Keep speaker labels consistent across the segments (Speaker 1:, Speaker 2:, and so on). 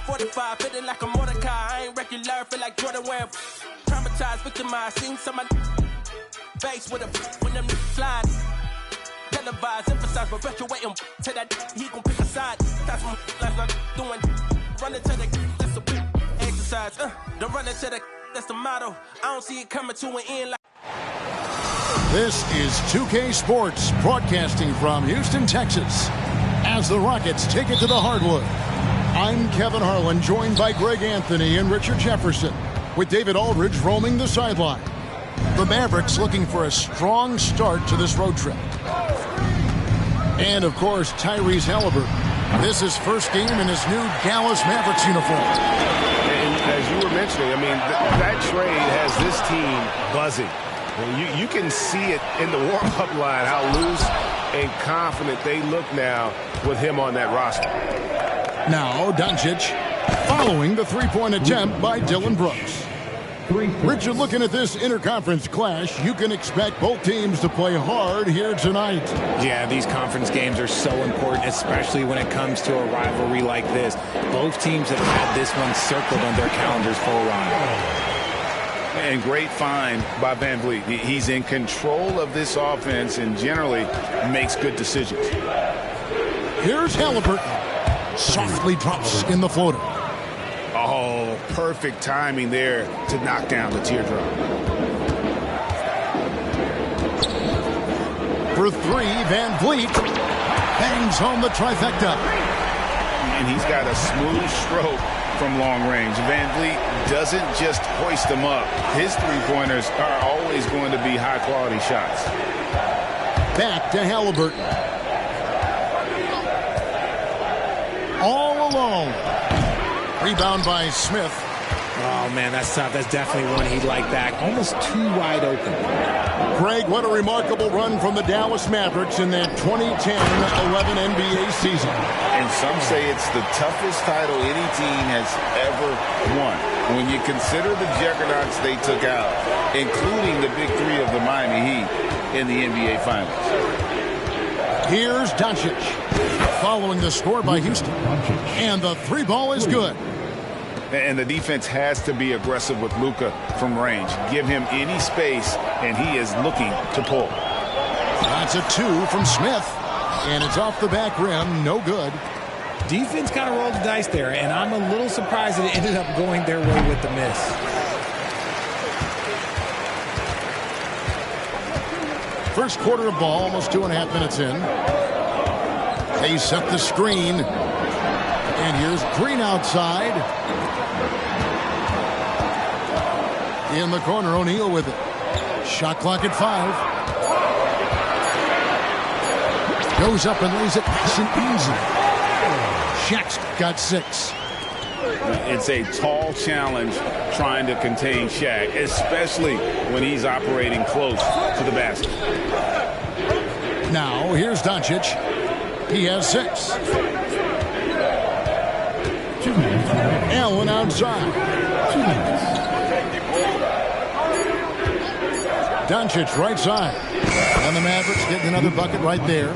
Speaker 1: Fortified, feeling like a Mordecai. I ain't regular, feel like Jordan wearing traumatized, victimized. Seen some of face with a when them slide. Televised, emphasize, perpetuating to that he gon' pick a side. That's what life's not doing. Running to the that's a big exercise. The running to the that's the motto. I don't see it coming to an end like.
Speaker 2: This is 2K Sports broadcasting from Houston, Texas, as the Rockets take it to the hardwood. I'm Kevin Harlan, joined by Greg Anthony and Richard Jefferson, with David Aldridge roaming the sideline. The Mavericks looking for a strong start to this road trip. And, of course, Tyrese Haliburton. This is first game in his new Dallas Mavericks uniform.
Speaker 3: And as you were mentioning, I mean, that trade has this team buzzing. You can see it in the warm-up line, how loose and confident they look now with him on that roster.
Speaker 2: Now, Doncic, following the three-point attempt by Dillon Brooks. Richard, looking at this interconference clash, you can expect both teams to play hard here tonight.
Speaker 4: Yeah, these conference games are so important, especially when it comes to a rivalry like this. Both teams have had this one circled on their calendars for a while.
Speaker 3: And great find by VanVleet. He's in control of this offense and generally makes good decisions.
Speaker 2: Here's Haliburton. Softly drops in the floater.
Speaker 3: Oh, perfect timing there to knock down the teardrop.
Speaker 2: For three, VanVleet bangs home the trifecta.
Speaker 3: And he's got a smooth stroke from long range. VanVleet doesn't just hoist them up. His three-pointers are always going to be high-quality shots.
Speaker 2: Back to Haliburton. All alone. Rebound by Smith.
Speaker 4: Oh, man, that's tough. That's definitely one he'd like back. Almost too wide open.
Speaker 2: Greg, what a remarkable run from the Dallas Mavericks in that 2010-11 NBA season.
Speaker 5: And some say it's the toughest title any team has ever won. When you consider the juggernauts they took out, including the big three of the Miami Heat in the NBA Finals.
Speaker 2: Here's Doncic, following the score by Houston. And the three ball is good.
Speaker 3: And the defense has to be aggressive with Luka from range. Give him any space, and he is looking to pull.
Speaker 2: That's a two from Smith. And it's off the back rim. No good.
Speaker 4: Defense kind of rolled the dice there, and I'm a little surprised that it ended up going their way with the miss.
Speaker 2: First quarter of ball, almost 2.5 minutes in. They set the screen. And here's Green outside. In the corner, O'Neal with it. Shot clock at 5. Goes up and lays it nice and easy. Shaq's got 6.
Speaker 3: It's a tall challenge trying to contain Shaq, especially when he's operating close to the basket.
Speaker 2: Now, here's Doncic. He has 6. Allen outside. Doncic right side. And the Mavericks getting another bucket right there.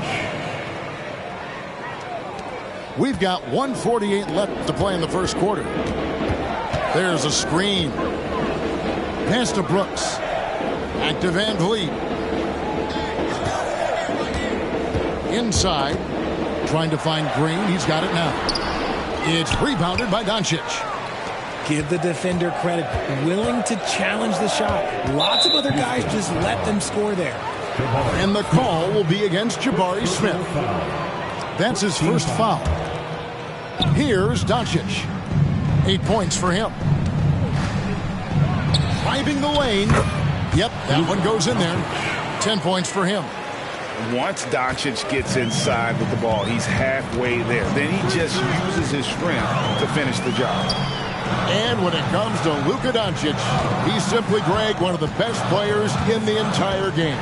Speaker 2: We've got 1:48 left to play in the first quarter. There's a screen. Pass to Brooks. Back to VanVleet. Inside. Trying to find Green. He's got it now. It's rebounded by Doncic.
Speaker 4: Give the defender credit. Willing to challenge the shot. Lots of other guys just let them score there.
Speaker 2: And the call will be against Jabari Smith. That's his first foul. Here's Doncic. 8 points for him. Driving the lane. Yep, that one goes in there. 10 points for him.
Speaker 3: Once Doncic gets inside with the ball, he's halfway there. Then he just uses his strength to finish the job.
Speaker 2: And when it comes to Luka Doncic, he's simply, Greg, one of the best players in the entire game.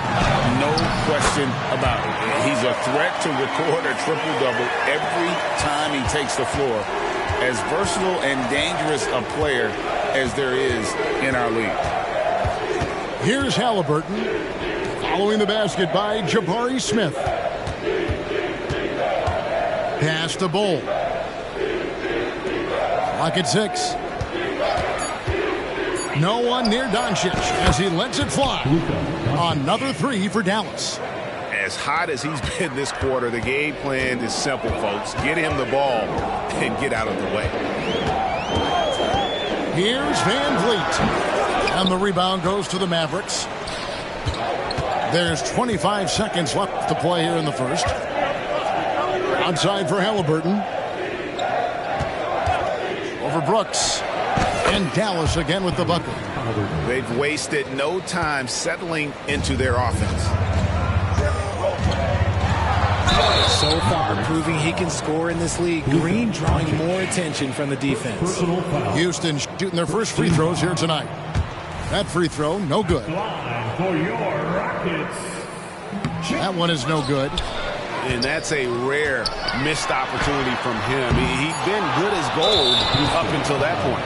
Speaker 5: No question about it. He's a threat to record a triple-double every time he takes the floor. As versatile and dangerous a player as there is in our league.
Speaker 2: Here's Halliburton, following the basket by Jabari Smith. Pass to Bull. Clock at 6. No one near Doncic as he lets it fly. Another three for Dallas.
Speaker 3: As hot as he's been this quarter, the game plan is simple, folks. Get him the ball and get out of the way.
Speaker 2: Here's Van Vliet. And the rebound goes to the Mavericks. There's 25 seconds left to play here in the first. Outside for Halliburton. Over Brooks. And Dallas again with the bucket.
Speaker 3: They've wasted no time settling into their offense.
Speaker 4: So far, proving he can score in this league. Green drawing more attention from the defense.
Speaker 2: Houston shooting their first free throws here tonight. That free throw, no good. That one is no good.
Speaker 3: And that's a rare missed opportunity from him. He'd been good as gold up until that point.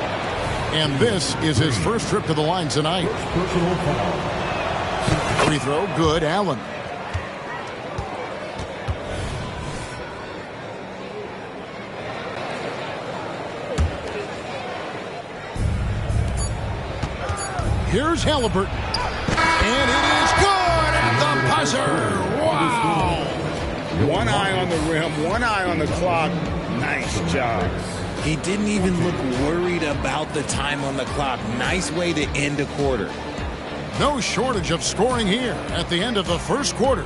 Speaker 2: And this is his first trip to the line tonight. Free throw, good. Allen. Here's Halliburton. And it is good at the buzzer. Wow.
Speaker 5: One eye on the rim, one eye on the clock. Nice job.
Speaker 4: He didn't even look worried about the time on the clock. Nice way to end a quarter.
Speaker 2: No shortage of scoring here at the end of the first quarter.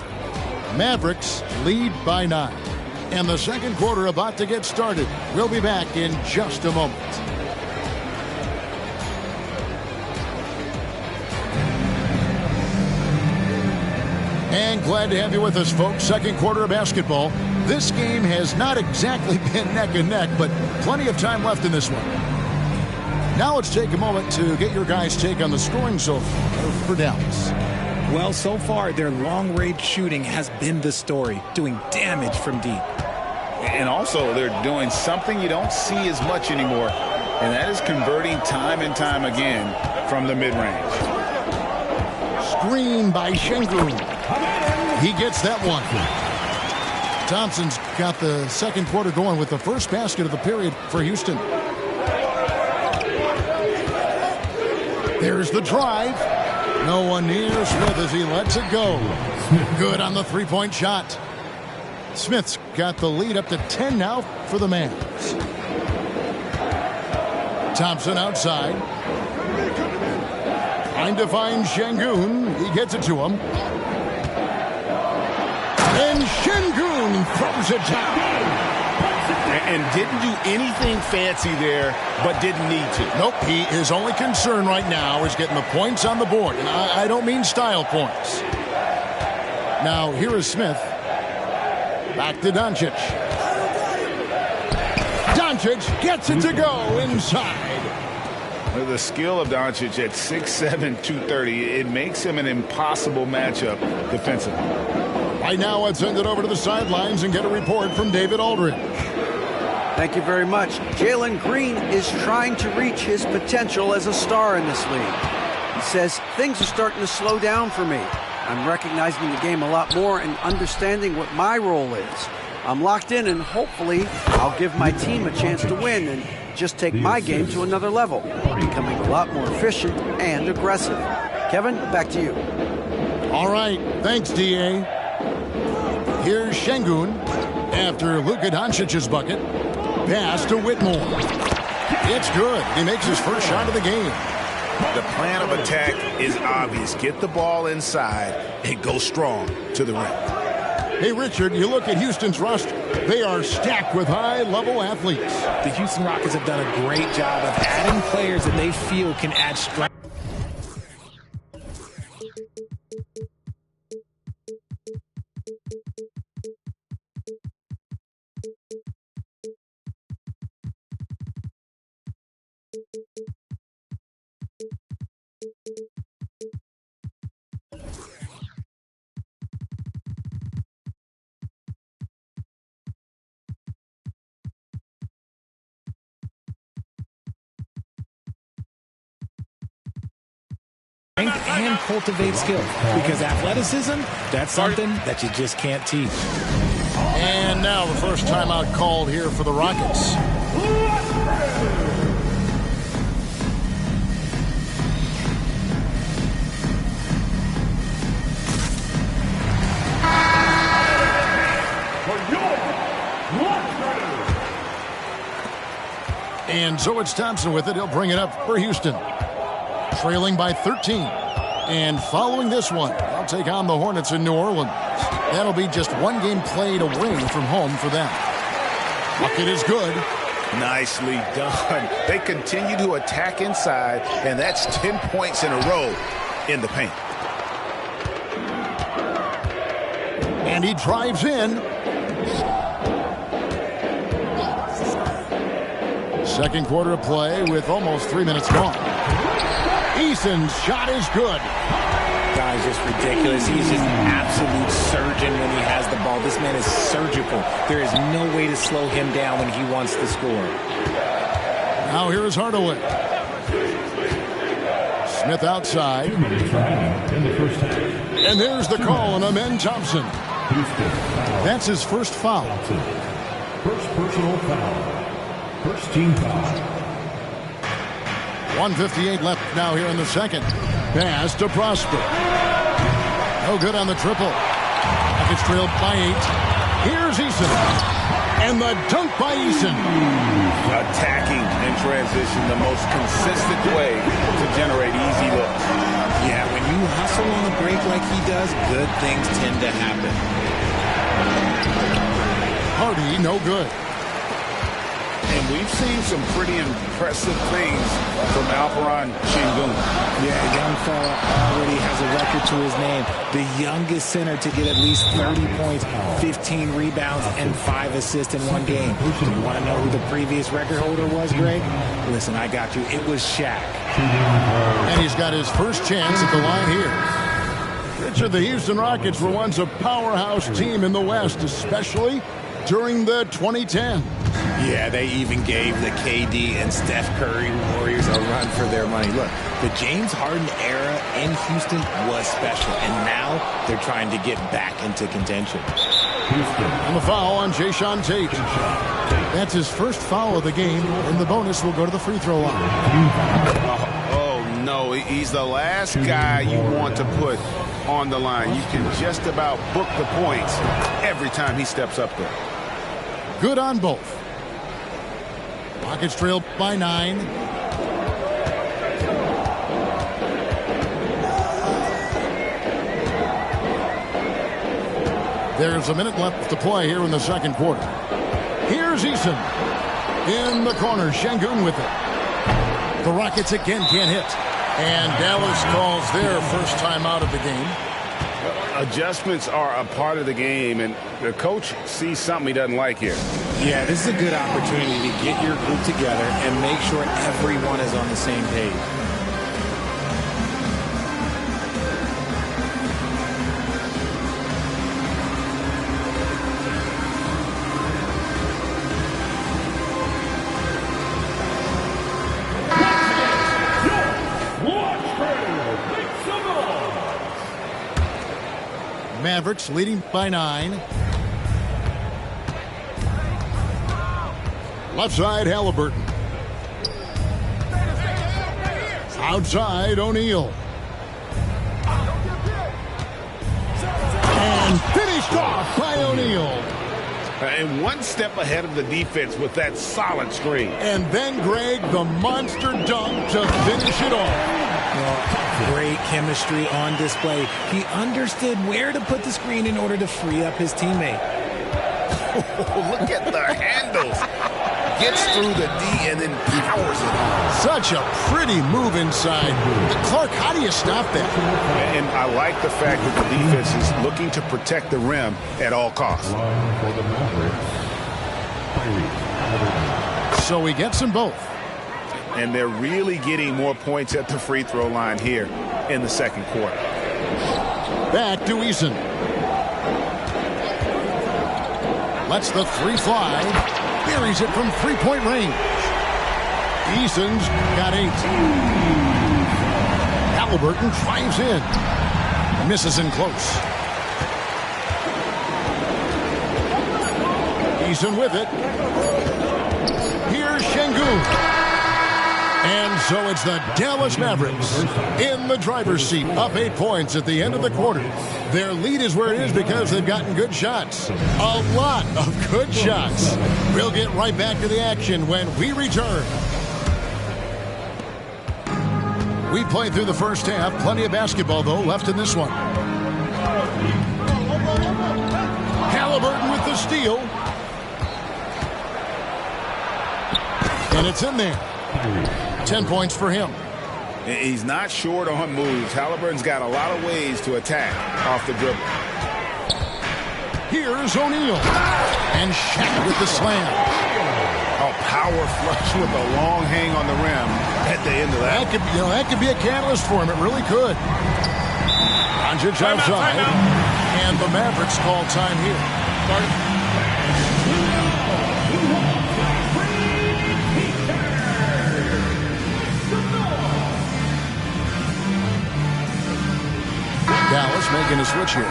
Speaker 2: Mavericks lead by 9. And the second quarter about to get started. We'll be back in just a moment. And glad to have you with us, folks. Second quarter of basketball. This game has not exactly been neck and neck, but plenty of time left in this one. Now let's take a moment to get your guys' take on the scoring so far for Dallas.
Speaker 4: Well, so far, their long-range shooting has been the story, doing damage from deep.
Speaker 5: And also, they're doing something you don't see as much anymore, and that is converting time and time again from the mid-range.
Speaker 2: Screen by Şengün. He gets that one. Thompson's got the second quarter going with the first basket of the period for Houston. There's the drive. No one near Smith as he lets it go. Good on the three-point shot. Smith's got the lead up to 10 now for the Mavs. Thompson outside. Trying to find Şengün. He gets it to him. And Şengün throws it down.
Speaker 3: And didn't do anything fancy there, but didn't need to.
Speaker 2: Nope, his only concern right now is getting the points on the board. And I don't mean style points. Now, here is Smith. Back to Doncic. Doncic gets it to go inside.
Speaker 5: The skill of Doncic at 6'7", 230, it makes him an impossible matchup defensively.
Speaker 2: Right now, let's send it over to the sidelines and get a report from David Aldridge.
Speaker 6: Thank you very much. Jalen Green is trying to reach his potential as a star in this league. He says, things are starting to slow down for me. I'm recognizing the game a lot more and understanding what my role is. I'm locked in, and hopefully I'll give my team a chance to win and just take my game to another level, becoming a lot more efficient and aggressive. Kevin, back to you.
Speaker 2: All right. Thanks, D.A. Here's Şengün after Luka Doncic's bucket. Pass to Whitmore. It's good. He makes his first shot of the game.
Speaker 3: The plan of attack is obvious. Get the ball inside and go strong to the rim.
Speaker 2: Hey, Richard, you look at Houston's roster. They are stacked with high-level athletes.
Speaker 4: The Houston Rockets have done a great job of adding players that they feel can add strength. and cultivate skill, because athleticism, that's something that you just can't teach.
Speaker 2: And now the first timeout called here for the Rockets. And so it's Thompson with it. He'll bring it up for Houston. Trailing by 13. And following this one, they'll take on the Hornets in New Orleans. That'll be just one game played away from home for them. Bucket is good.
Speaker 3: Nicely done. They continue to attack inside, and that's 10 points in a row in the paint.
Speaker 2: And he drives in. Second quarter of play with almost 3 minutes gone. Eason's shot is good.
Speaker 4: Guy's just ridiculous. He's just an absolute surgeon when he has the ball. This man is surgical. There is no way to slow him down when he wants to score.
Speaker 2: Now here is Hardaway. Smith outside. And there's the call on Amen Thompson. That's his first foul.
Speaker 7: First personal foul. First team foul.
Speaker 2: 1:58 left now here in the second. Pass to Prosper. No good on the triple. Rockets trailed by 8. Here's Eason. And the dunk by Eason.
Speaker 3: Attacking in transition, the most consistent way to generate easy looks.
Speaker 4: Yeah, when you hustle on a break like he does, good things tend to happen.
Speaker 2: Hardy, no good.
Speaker 3: And we've seen some pretty impressive things from Alperen Sengun.
Speaker 4: Yeah, young fella already has a record to his name. The youngest center to get at least 30 points, 15 rebounds, and 5 assists in one game. Do you want to know who the previous record holder was, Greg? Listen, I got you. It was Shaq.
Speaker 2: And he's got his first chance at the line here. Richard, the Houston Rockets were once a powerhouse team in the West, especially during the 2010s.
Speaker 4: Yeah, they even gave the KD and Steph Curry Warriors a run for their money. Look, the James Harden era in Houston was special, and now they're trying to get back into contention.
Speaker 2: And the foul on Jayshawn Tate. That's his first foul of the game, and the bonus will go to the free throw line.
Speaker 3: Oh, no, he's the last guy you want to put on the line. You can just about book the points every time he steps up there.
Speaker 2: Good on both. Rockets trail by 9. There's a minute left to play here in the second quarter. Here's Eason. In the corner, Sengun with it. The Rockets again can't hit. And Dallas calls their first time out of the game.
Speaker 3: Adjustments are a part of the game, and the coach sees something he doesn't like here.
Speaker 4: Yeah, this is a good opportunity to get your group together and make sure everyone is on the same page.
Speaker 2: Mavericks leading by 9. Left side, Halliburton. Outside, O'Neal. And finished off by O'Neal.
Speaker 3: And one step ahead of the defense with that solid screen.
Speaker 2: And then, Greg, the monster dunk to finish it off.
Speaker 4: Well, great chemistry on display. He understood where to put the screen in order to free up his teammate.
Speaker 3: Look at the handles. Gets through the D and then powers it.
Speaker 2: Such a pretty move inside. Clark, how do you stop that?
Speaker 3: And I like the fact that the defense is looking to protect the rim at all costs.
Speaker 2: So he gets them both.
Speaker 3: And they're really getting more points at the free throw line here in the second quarter.
Speaker 2: Back to Eason. Lets the 3 fly. Buries it from three-point range. Eason's got 8. Halliburton drives in. Misses in close. Eason with it. Here's Şengün. And so it's the Dallas Mavericks in the driver's seat, up 8 points at the end of the quarter. Their lead is where it is because they've gotten good shots. A lot of good shots. We'll get right back to the action when we return. We played through the first half. Plenty of basketball, though, left in this one. Halliburton with the steal. And it's in there. 10 points for him.
Speaker 5: He's not short on moves. Halliburton's got a lot of ways to attack off the dribble.
Speaker 2: Here's O'Neal. And Shaq with the slam.
Speaker 3: Oh, power flush with a long hang on the rim at the end of that.
Speaker 2: That could be a catalyst for him. It really could. Doncic outside. And the Mavericks call time here. Dallas making a switch here.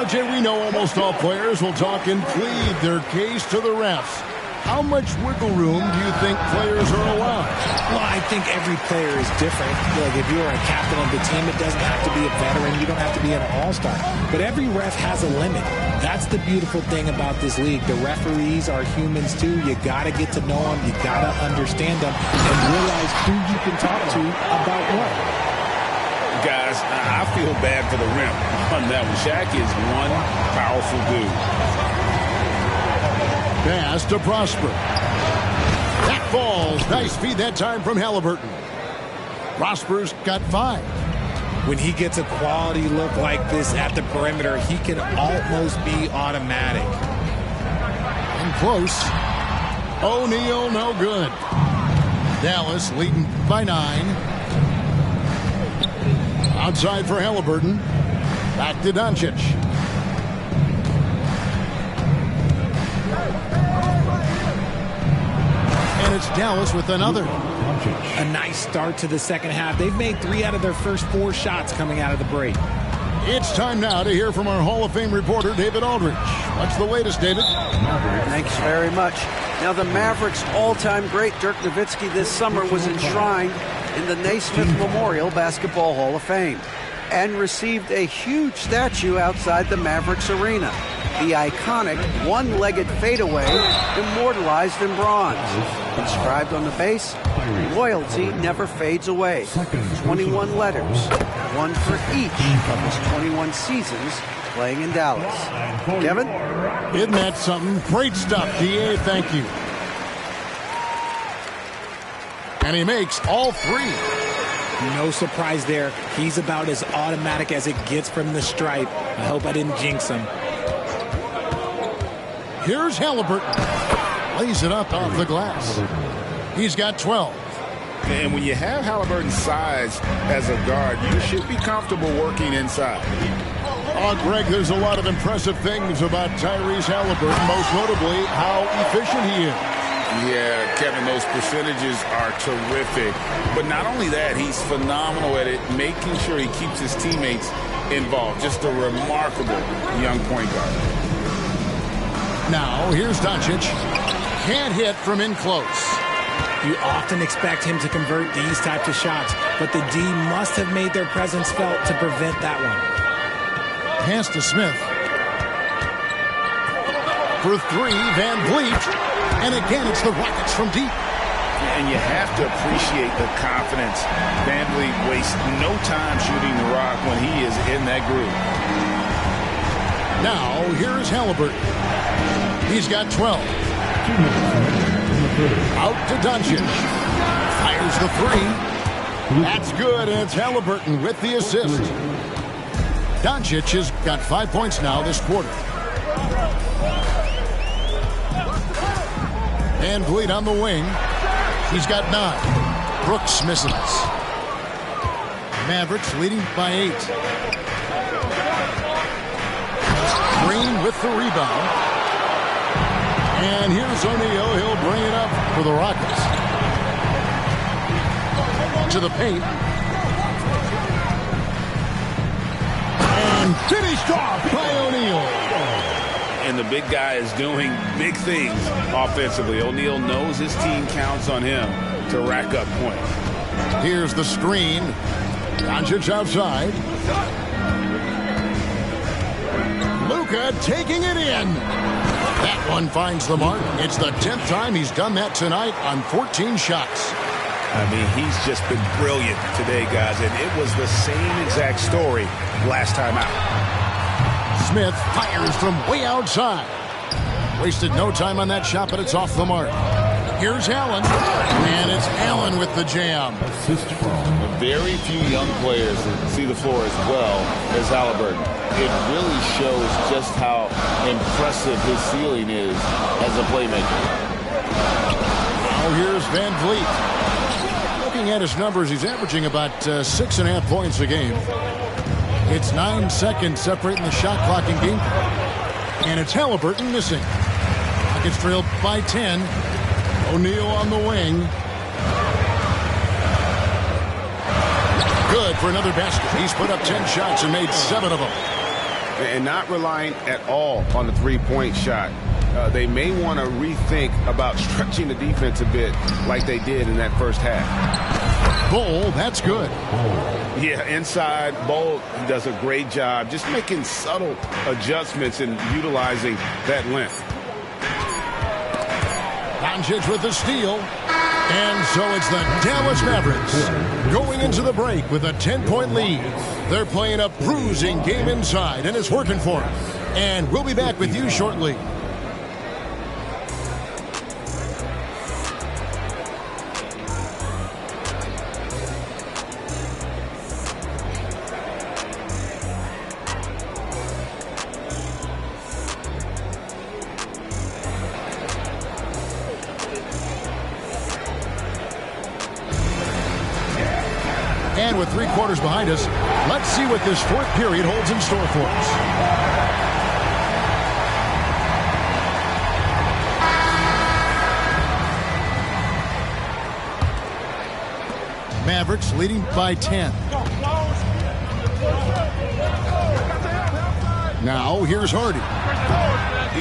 Speaker 2: Jay, we know almost all players will talk and plead their case to the refs. How much wiggle room do you think players are allowed?
Speaker 4: Well, I think every player is different. Like if you're a captain of the team, it doesn't have to be a veteran. You don't have to be an all-star. But every ref has a limit. That's the beautiful thing about this league. The referees are humans too. You got to get to know them. You got to understand them and realize who you can talk to about what.
Speaker 5: Guys, I feel bad for the rim on that one. Shaq is one powerful dude.
Speaker 2: Pass to Prosper. That falls. Nice feed that time from Halliburton. Prosper's got 5.
Speaker 4: When he gets a quality look like this at the perimeter, he can almost be automatic.
Speaker 2: And close. O'Neal, no good. Dallas leading by 9. Outside for Halliburton. Back to Doncic. And it's Dallas with another.
Speaker 4: A nice start to the second half. They've made 3 out of their first 4 shots coming out of the break.
Speaker 2: It's time now to hear from our Hall of Fame reporter, David Aldridge. What's the latest, David?
Speaker 6: Thanks very much. Now, the Mavericks' all-time great Dirk Nowitzki this summer was enshrined in the Naismith Memorial Basketball Hall of Fame and received a huge statue outside the Mavericks arena. The iconic one-legged fadeaway immortalized in bronze. Inscribed on the base, loyalty never fades away. 21 letters, one for each of his 21 seasons playing in Dallas. Kevin?
Speaker 2: Isn't that something? Great stuff, D.A. Thank you. And he makes all 3.
Speaker 4: No surprise there. He's about as automatic as it gets from the stripe. I hope I didn't jinx him.
Speaker 2: Here's Halliburton. Lays it up off the glass. He's got 12.
Speaker 5: And when you have Halliburton's size as a guard, you should be comfortable working inside.
Speaker 2: Oh, Greg, there's a lot of impressive things about Tyrese Halliburton, most notably how efficient he is.
Speaker 5: Yeah, Kevin, those percentages are terrific. But not only that, he's phenomenal at it, making sure he keeps his teammates involved. Just a remarkable young point guard.
Speaker 2: Now, here's Doncic. Can't hit from in close.
Speaker 4: You often expect him to convert these types of shots, but the D must have made their presence felt to prevent that one.
Speaker 2: Pass to Smith. For 3, Van Vliet. And again, it's the Rockets from deep.
Speaker 5: And you have to appreciate the confidence. Van Vliet wastes no time shooting the rock when he is in that groove.
Speaker 2: Now, here's Halliburton. He's got 12. Out to Doncic. Fires the 3. That's good, and it's Halliburton with the assist. Doncic has got 5 points now this quarter. Van Vliet on the wing. He's got 9. Brooks misses. Mavericks leading by 8. Green with the rebound. And here's O'Neal. He'll bring it up for the Rockets. To the paint. And finished off by O'Neal.
Speaker 5: And the big guy is doing big things offensively. O'Neal knows his team counts on him to rack up points.
Speaker 2: Here's the screen. Doncic outside. Luka taking it in. That one finds the mark. It's the 10th time he's done that tonight on 14 shots.
Speaker 3: I mean, he's just been brilliant today, guys, and it was the same exact story last time out.
Speaker 2: Smith fires from way outside. Wasted no time on that shot, but it's off the mark. Here's Allen, and it's Allen with the jam.
Speaker 7: Assist from
Speaker 5: Very few young players that see the floor as well as Halliburton. It really shows just how impressive his ceiling is as a playmaker.
Speaker 2: Now here's Van Vliet. Looking at his numbers, he's averaging about 6.5 points a game. It's 9 seconds separating the shot clock and game clock. And it's Halliburton missing. Rockets trailed by 10. O'Neal on the wing. Good for another basket. He's put up 10 shots and made 7 of them.
Speaker 3: And not relying at all on the three-point shot. They may want to rethink about stretching the defense a bit like they did in that first half.
Speaker 2: Bull, that's good.
Speaker 3: Yeah, inside, Bull does a great job just making subtle adjustments and utilizing that length.
Speaker 2: Doncic with the steal. And so it's the Dallas Mavericks going into the break with a 10-point lead. They're playing a bruising game inside, and it's working for them. And we'll be back with you shortly. And with 3 quarters behind us, let's see what this fourth period holds in store for us. Mavericks leading by 10. Now here's Hardy.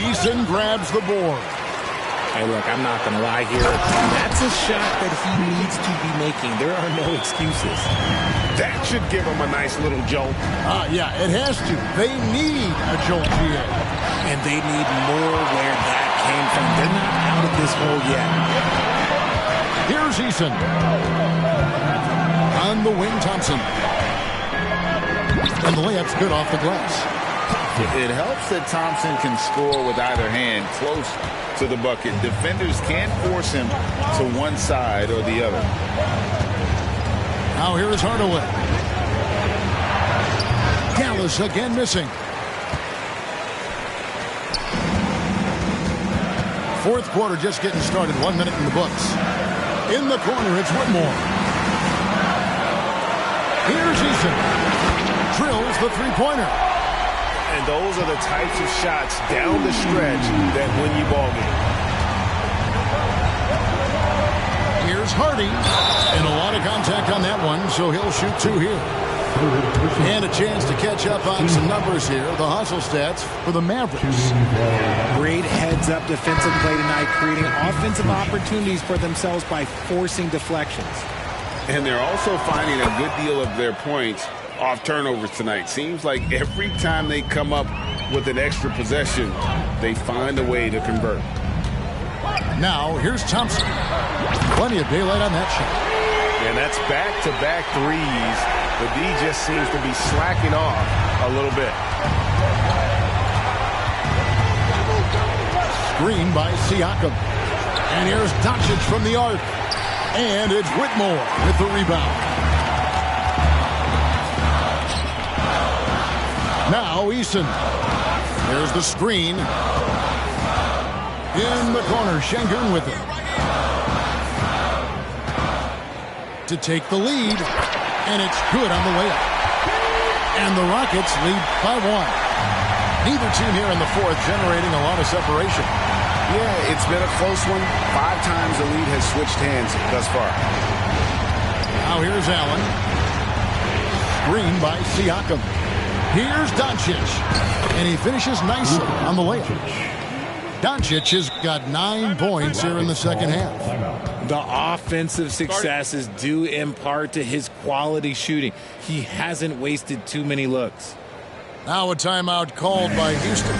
Speaker 2: Eason grabs the board.
Speaker 4: Hey, look, I'm not going to lie here. That's a shot that he needs to be making. There are no excuses.
Speaker 3: That should give them a nice little jolt.
Speaker 2: Yeah, it has to. They need a jolt here.
Speaker 4: And they need more where that came from. They're not out of this hole yet.
Speaker 2: Here's Eason. On the wing, Thompson. And the layup's good off the glass.
Speaker 5: It helps that Thompson can score with either hand close to the bucket. Defenders can't force him to one side or the other.
Speaker 2: Now here is Hardaway. Dallas again missing. Fourth quarter just getting started. 1 minute in the books. In the corner, it's Whitmore. Here's Eason. Drills the three-pointer.
Speaker 3: And those are the types of shots down the stretch that win you ball games.
Speaker 2: Here's Hardy. And a lot of contact on that one, so he'll shoot 2 here. And a chance to catch up on some numbers here. The hustle stats for the Mavericks.
Speaker 4: Great heads-up defensive play tonight, creating offensive opportunities for themselves by forcing deflections.
Speaker 3: And they're also finding a good deal of their points off turnovers tonight. Seems like every time they come up with an extra possession, they find a way to convert.
Speaker 2: Now, here's Thompson. Plenty of daylight on that shot.
Speaker 3: And that's back-to-back threes. The D just seems to be slacking off a little bit.
Speaker 2: Screen by Siakam. And here's Doncic from the arc. And it's Whitmore with the rebound. Now Eason. There's the screen. In the corner, Şengün with it. To take the lead. And it's good on the way up. And the Rockets lead by 1. Neither team here in the fourth generating a lot of separation.
Speaker 3: Yeah, it's been a close one. 5 times the lead has switched hands thus far.
Speaker 2: Now here's Allen. Screen by Siakam. Here's Doncic. And he finishes nicely on the layup. Doncic has got 9 points here in the second half.
Speaker 4: The offensive success is due in part to his quality shooting. He hasn't wasted too many looks.
Speaker 2: Now a timeout called by Houston.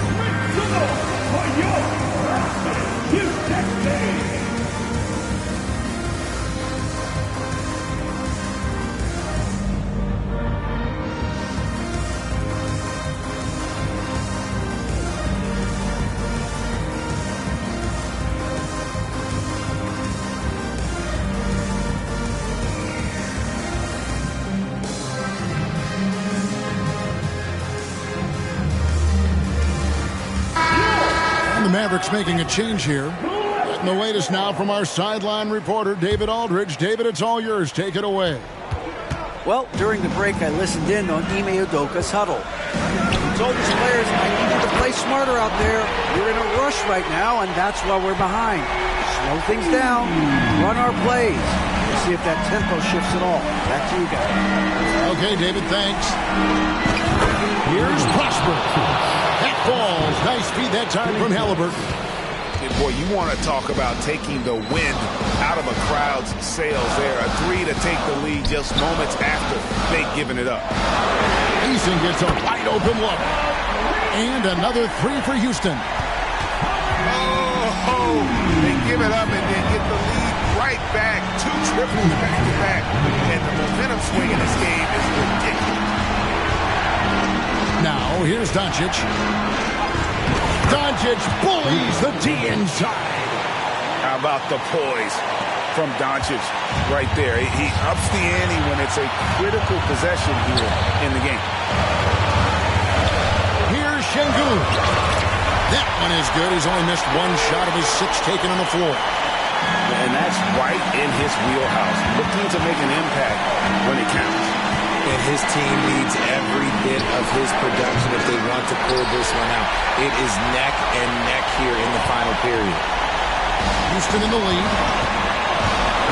Speaker 2: The Mavericks making a change here. And the latest now from our sideline reporter, David Aldridge. David, it's all yours. Take it away.
Speaker 6: Well, during the break, I listened in on Ime Udoka's huddle. He told his players, I need you to play smarter out there. We're in a rush right now, and that's why we're behind. Slow things down. Run our plays. We'll see if that tempo shifts at all. Back to you guys.
Speaker 2: Okay, David, thanks. Here's Prosper. That falls. Nice feed that time from Halliburton.
Speaker 3: And boy, you want to talk about taking the wind out of a crowd's sails there. A three to take the lead just moments after they've given it up.
Speaker 2: Eason gets a wide open look. And another three for Houston.
Speaker 3: Oh, they give it up and then get the lead right back. 2 triples back to back. And the momentum swing in this game is ridiculous.
Speaker 2: Now, here's Doncic. Doncic bullies the D inside.
Speaker 3: How about the poise from Doncic right there? He ups the ante when it's a critical possession here in the game.
Speaker 2: Here's Şengün. That one is good. He's only missed 1 shot of his 6 taken on the floor.
Speaker 3: And that's right in his wheelhouse. Looking to make an impact when it counts.
Speaker 4: And his team needs every bit of his production if they want to pull this one out. It is neck and neck here in the final period.
Speaker 2: Houston in the lead.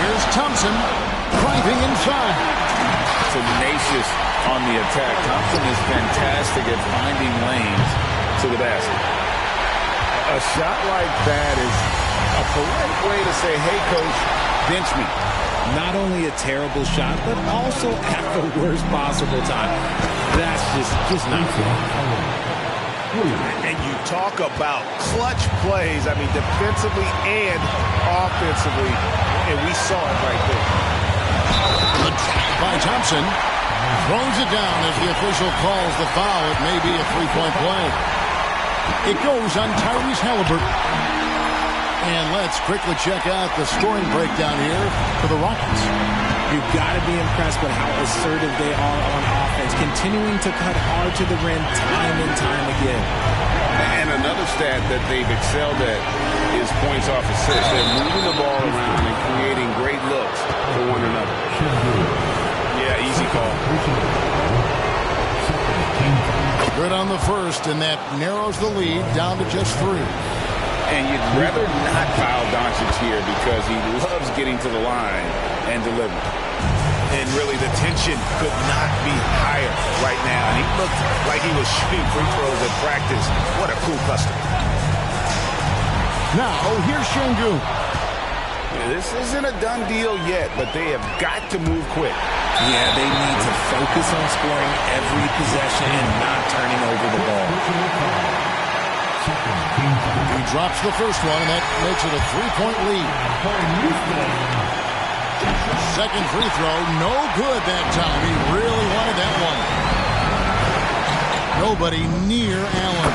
Speaker 2: Here's Thompson driving inside.
Speaker 5: Tenacious on the attack. Thompson is fantastic at finding lanes to the basket.
Speaker 3: A shot like that is a polite way to say, hey, coach, bench me.
Speaker 4: Not only a terrible shot, but also at the worst possible time. That's just not fair.
Speaker 3: And you talk about clutch plays, I mean, defensively and offensively, and we saw it right there.
Speaker 2: The tap by Thompson. Throws it down as the official calls the foul. It may be a 3-point play. It goes on Tyrese Halliburton. And let's quickly check out the scoring breakdown here for the Rockets.
Speaker 4: You've got to be impressed with how assertive they are on offense, continuing to cut hard to the rim time and time again.
Speaker 5: And another stat that they've excelled at is points off assists. They're moving the ball around and creating great looks for one another. Yeah, easy call.
Speaker 2: Good on the first, and that narrows the lead down to just 3.
Speaker 5: And you'd rather not foul Doncic here because he loves getting to the line and delivering.
Speaker 3: And really, the tension could not be higher right now. And he looked like he was shooting free throws at practice. What a cool customer.
Speaker 2: Now, here's Şengün.
Speaker 3: This isn't a done deal yet, but they have got to move quick.
Speaker 4: Yeah, they need to focus on scoring every possession and not turning over the ball.
Speaker 2: He drops the first one, and that makes it a 3-point lead. Second free throw, no good that time. He really wanted that one. Nobody near Allen.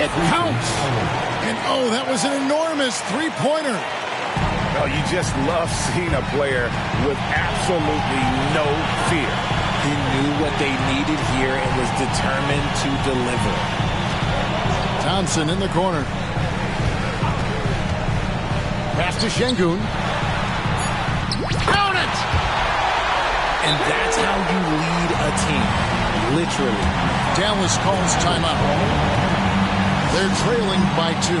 Speaker 2: It counts. And, oh, that was an enormous 3-pointer.
Speaker 3: Oh, you just love seeing a player with absolutely no fear.
Speaker 4: He knew what they needed here and was determined to deliver.
Speaker 2: Thompson in the corner. Pass to Şengün. Count it!
Speaker 4: And that's how you lead a team. Literally.
Speaker 2: Dallas calls timeout. They're trailing by 2.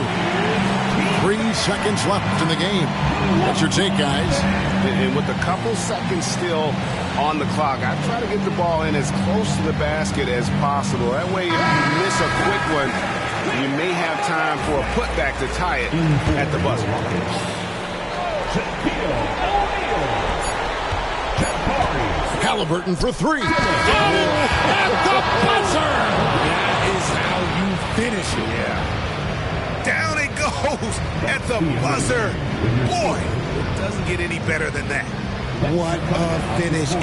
Speaker 2: 3 seconds left in the game. What's your take, guys?
Speaker 3: And with a couple seconds still on the clock, I try to get the ball in as close to the basket as possible. That way, if you miss a quick one, you may have time for a putback to tie it at the buzzer.
Speaker 2: Halliburton for 3. At the buzzer!
Speaker 4: That is how you finish it.
Speaker 8: Yeah. Down it goes at the buzzer. Boy, it doesn't get any better than that.
Speaker 4: What a finish.